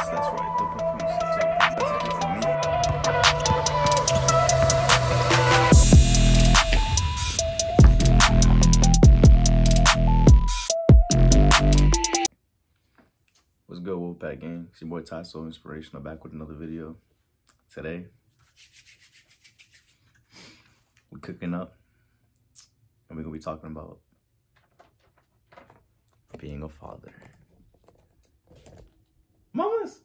That's right, the papoose. So that's it for me. What's good, Wolfpack gang? It's your boy Tysoinspirational back with another video. Today, we're cooking up, and we're gonna be talking about being a father. Mamas!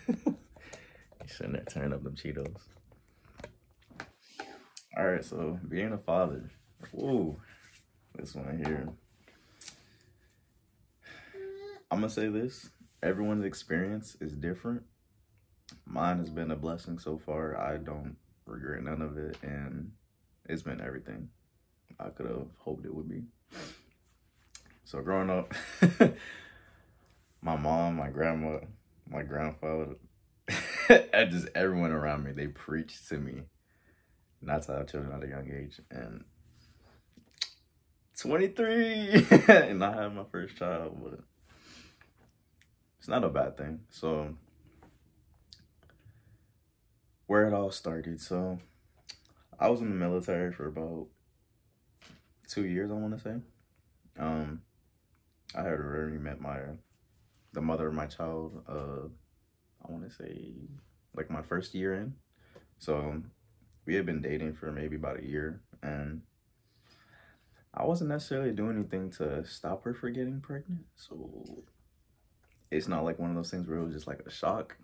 You sitting there tearing up them Cheetos. Alright, so being a father. Ooh, this one here. I'm gonna say this. Everyone's experience is different. Mine has been a blessing so far. I don't regret none of it, and it's been everything I could have hoped it would be. So growing up, my mom, my grandma, my grandfather, and just everyone around me, they preached to me not to have children at a young age. And 23, and I had my first child, but it's not a bad thing. So where it all started. So I was in the military for about 2 years, I want to say. I had already met the mother of my child, I want to say like my first year in. So we had been dating for maybe about a year, and I wasn't necessarily doing anything to stop her from getting pregnant. So it's not like one of those things where it was just like a shock,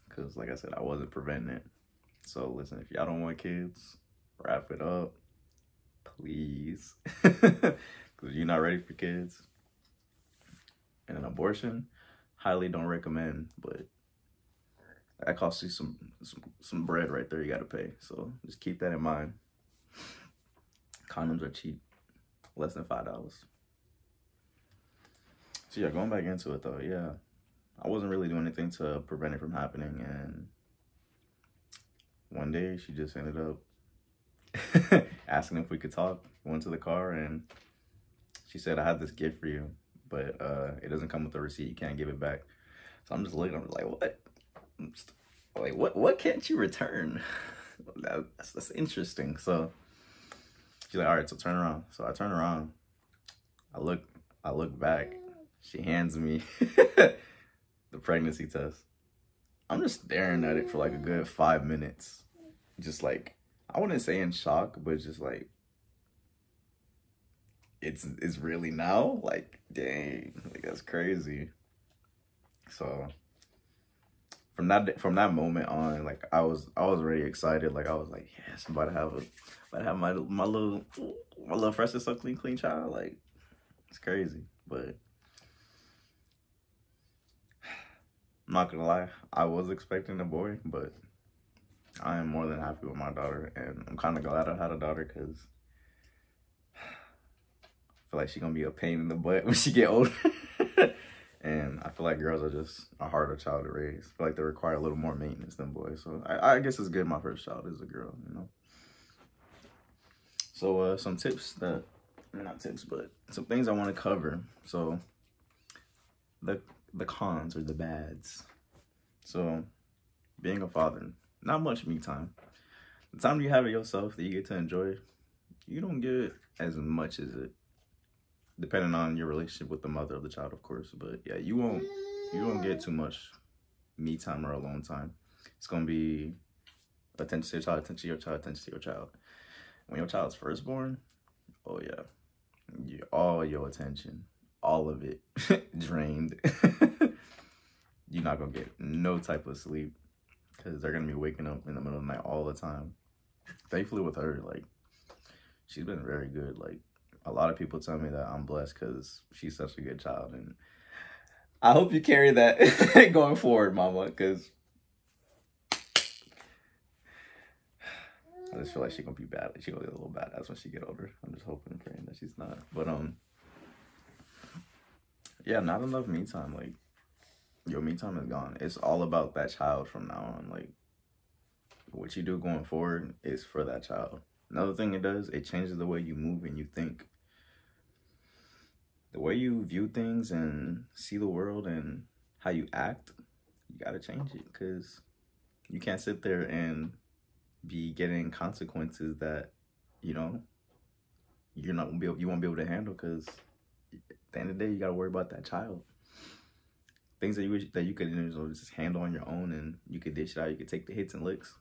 because like I said, I wasn't preventing it. So listen, if y'all don't want kids, wrap it up, please, because you're not ready for kids. And an abortion, highly don't recommend, but that costs you some bread right there you gotta pay. So just keep that in mind. Condoms are cheap, less than $5. So yeah, going back into it though, yeah, I wasn't really doing anything to prevent it from happening, and one day she just ended up asking if we could talk. Went to the car, and she said, I have this gift for you, but it doesn't come with a receipt. You can't give it back. So I'm just looking, I'm like, what? Like, what can't you return? That's interesting. So she's like, all right, so turn around. So I turn around. I look back. She hands me the pregnancy test. I'm just staring at it for like a good 5 minutes. Just like, I wouldn't say in shock, but just like, it's really now? Like, dang, like that's crazy. So from that moment on, like I was really excited. Like I was like, yes, I'm about to have my little fresh and so clean child. Like, it's crazy. But I'm not gonna lie, I was expecting a boy, but I am more than happy with my daughter, and I'm kind of glad I had a daughter, because I feel like she's gonna be a pain in the butt when she get older. And I feel like girls are just a harder child to raise. I feel like they require a little more maintenance than boys. So I guess it's good my first child is a girl, you know. So some tips that, not tips, but some things I want to cover. So the cons or the bads. So being a father, not much me time. The time you have it yourself that you get to enjoy, you don't get as much as it, depending on your relationship with the mother of the child, of course. But yeah, you won't get too much me time or alone time. It's gonna be attention to your child, attention to your child, attention to your child. When your child's first born, oh yeah, all your attention, all of it drained. You're not gonna get no type of sleep, because they're gonna be waking up in the middle of the night all the time. Thankfully with her, like, she's been very good. Like, a lot of people tell me that I'm blessed because she's such a good child, and I hope you carry that going forward, mama, because I just feel like she's gonna be bad. She's gonna be a little badass when she get older. I'm just hoping and praying that she's not. But yeah, not enough me time. Like, your me time is gone. It's all about that child from now on. Like, what you do going forward is for that child. Another thing it does, it changes the way you move and you think. The way you view things and see the world and how you act, you got to change it, because you can't sit there and be getting consequences that, you know, you won't be able to handle, because at the end of the day, you got to worry about that child. Things that you could, you know, just handle on your own, and you could dish it out, you could take the hits and licks.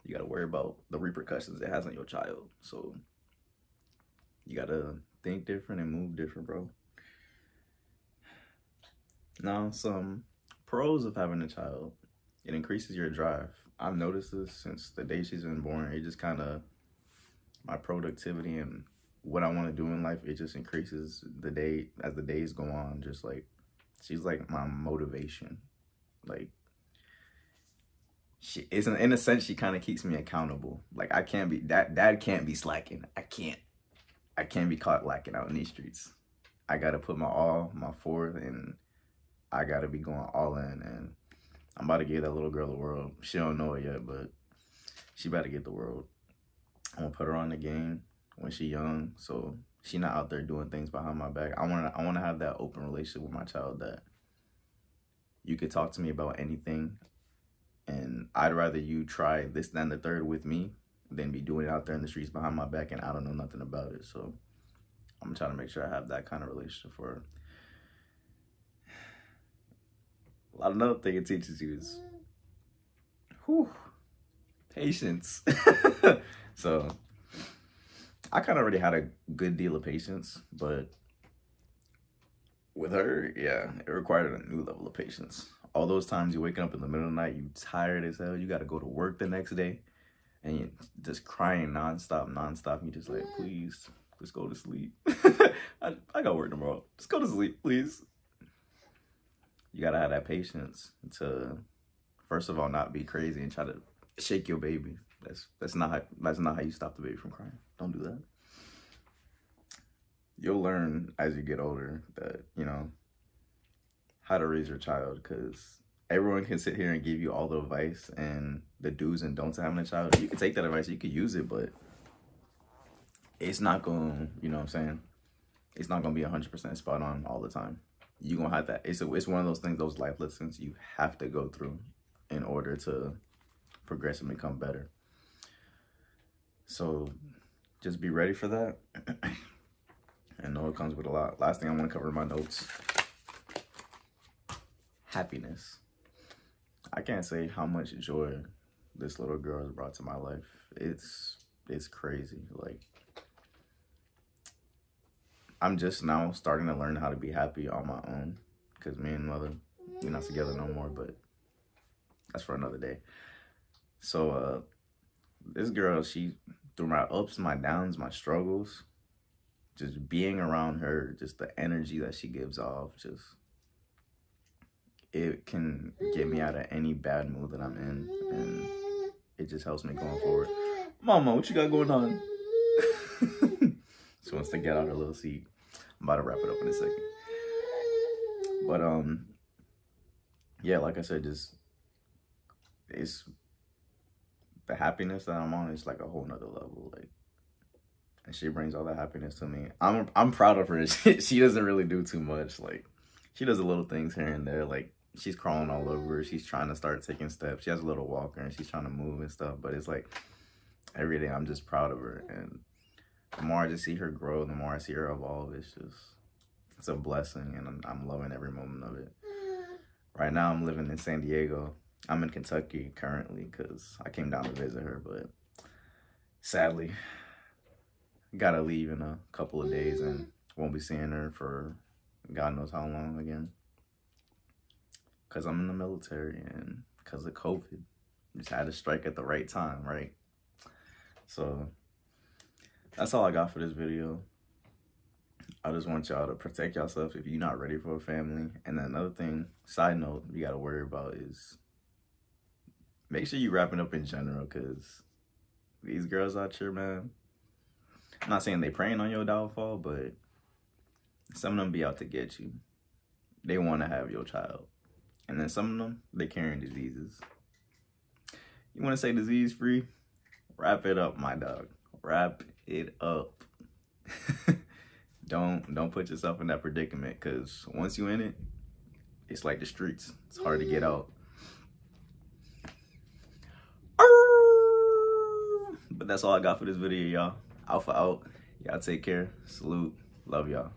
You got to worry about the repercussions it has on your child. So you got to think different and move different, bro. Now, some pros of having a child: it increases your drive. I've noticed this since the day she's been born. It just kind of, my productivity and what I want to do in life, it just increases as the days go on. Just like, she's like my motivation. Like, she is, in a sense, she kind of keeps me accountable. Like, I can't be, dad can't be slacking. I can't be caught lacking out in these streets. I got to put my all, my forth, and I got to be going all in. And I'm about to give that little girl the world. She don't know it yet, but she about to get the world. I'm gonna put her on the game when she young, so she not out there doing things behind my back. I wanna have that open relationship with my child, that you could talk to me about anything, and I'd rather you try this, that, and the third with me than be doing it out there in the streets behind my back and I don't know nothing about it. So I'm trying to make sure I have that kind of relationship for her. Another thing it teaches you is patience. So I kind of already had a good deal of patience, but with her, yeah, it required a new level of patience. All those times you're waking up in the middle of the night, you tired as hell, you got to go to work the next day, and you're just crying nonstop, and you're just like, please, just go to sleep. I got work tomorrow. Just go to sleep, please. You got to have that patience to, first of all, not be crazy and try to shake your baby. That's not how you stop the baby from crying. Don't do that. You'll learn as you get older that, you know, how to raise your child, because everyone can sit here and give you all the advice and the do's and don'ts of having a child. You can take that advice, you can use it, but it's not going, you know what I'm saying? It's not going to be 100% spot on all the time. You're going to have that. It's one of those things, those life lessons you have to go through in order to progress and become better. So just be ready for that. And know it comes with a lot. Last thing I want to cover in my notes: happiness. I can't say how much joy this little girl has brought to my life. It's crazy. Like, I'm just now starting to learn how to be happy on my own, because me and mother, we're not together no more, but that's for another day. So this girl, she, through my ups, my downs, my struggles, just being around her, just the energy that she gives off, just, it can get me out of any bad mood that I'm in, and it just helps me going forward. Mama, what you got going on? She wants to get out her little seat. I'm about to wrap it up in a second. But yeah, like I said, just, it's the happiness that I'm on is like a whole nother level. Like, and she brings all that happiness to me. I'm proud of her. She doesn't really do too much. Like, she does the little things here and there. Like, she's crawling all over. She's trying to start taking steps. She has a little walker and she's trying to move and stuff. But it's like, every day I'm just proud of her. And the more I just see her grow, the more I see her evolve, it's a blessing, and I'm loving every moment of it. Right now I'm living in San Diego. I'm in Kentucky currently because I came down to visit her, but sadly, gotta leave in a couple of days and won't be seeing her for God knows how long again. Because I'm in the military and because of COVID. Just had to strike at the right time, right? So that's all I got for this video. I just want y'all to protect yourself if you're not ready for a family. And then another thing, side note, you got to worry about is make sure you're wrapping up in general, because these girls out here, man, I'm not saying they preying on your downfall, but some of them be out to get you. They want to have your child. And then some of them, they carrying diseases. You want to say disease free? Wrap it up, my dog. Wrap it up. Don't put yourself in that predicament, because once you in it, it's like the streets. It's hard to get out. But that's all I got for this video, y'all. Alpha out. Y'all take care. Salute. Love y'all.